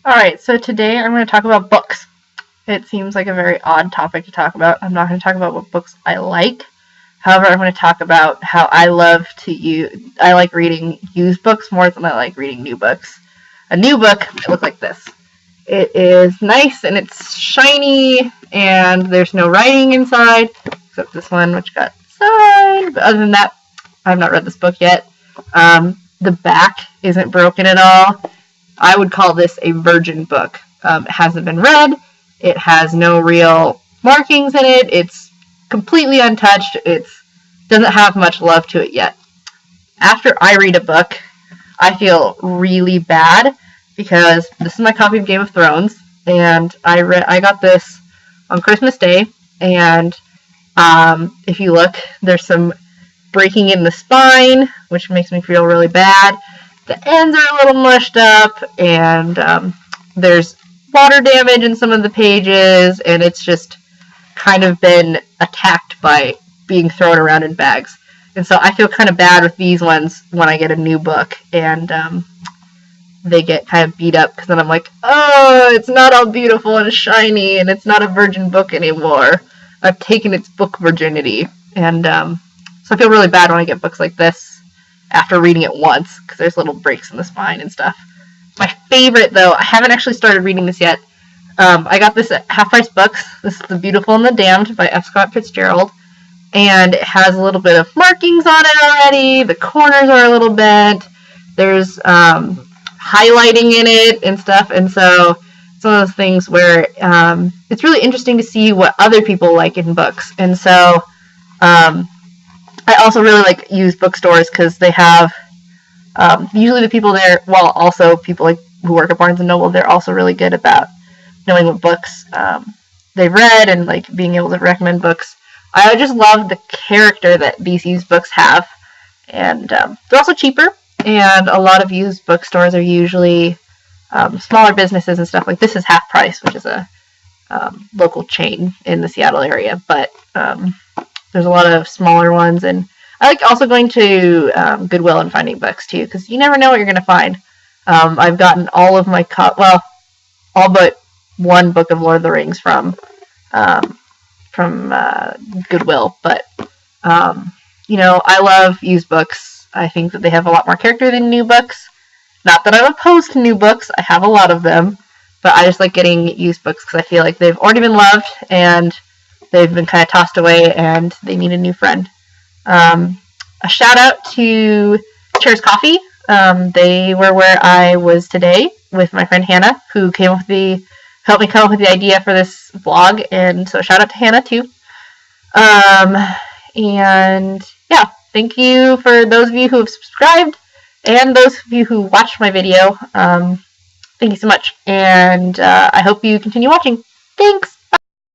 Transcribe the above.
Alright, so today I'm going to talk about books. It seems like a very odd topic to talk about. I'm not going to talk about what books I like. However, I'm going to talk about how I like reading used books more than I like reading new books. A new book might look like this. It is nice and it's shiny and there's no writing inside, except this one which got signed. But other than that, I have not read this book yet. The back isn't broken at all. I would call this a virgin book. It hasn't been read. It has no real markings in it. It's completely untouched. It doesn't have much love to it yet. After I read a book, I feel really bad because this is my copy of Game of Thrones, and I got this on Christmas Day, and if you look, there's some breaking in the spine, which makes me feel really bad. The ends are a little mushed up, and there's water damage in some of the pages, and it's just kind of been attacked by being thrown around in bags. And so I feel kind of bad with these ones when I get a new book, and they get kind of beat up, because then I'm like, oh, it's not all beautiful and shiny, and it's not a virgin book anymore. I've taken its book virginity. And so I feel really bad when I get books like this after reading it once, because there's little breaks in the spine and stuff. My favorite, though, I haven't actually started reading this yet. I got this at Half Price Books. This is The Beautiful and the Damned by F. Scott Fitzgerald. And it has a little bit of markings on it already. The corners are a little bent. There's highlighting in it and stuff. And so it's one of those things where it's really interesting to see what other people like in books. And so I also really like used bookstores because they have usually the people there, well, also people like who work at Barnes & Noble, they're also really good about knowing what books they've read and like being able to recommend books. I just love the character that these used books have, and they're also cheaper, and a lot of used bookstores are usually smaller businesses and stuff. Like this is Half Price, which is a local chain in the Seattle area, but there's a lot of smaller ones, and I like also going to Goodwill and finding books too, because you never know what you're going to find. I've gotten all of my all but one book of Lord of the Rings from Goodwill, but I love used books. I think that they have a lot more character than new books. Not that I'm opposed to new books. I have a lot of them, but I just like getting used books because I feel like they've already been loved and they've been kind of tossed away and they need a new friend. A shout out to Cheers Coffee. They were where I was today with my friend Hannah, who helped me come up with the idea for this vlog, and so shout out to Hannah too. And yeah, thank you for those of you who have subscribed and those of you who watched my video. Thank you so much, and I hope you continue watching. Thanks!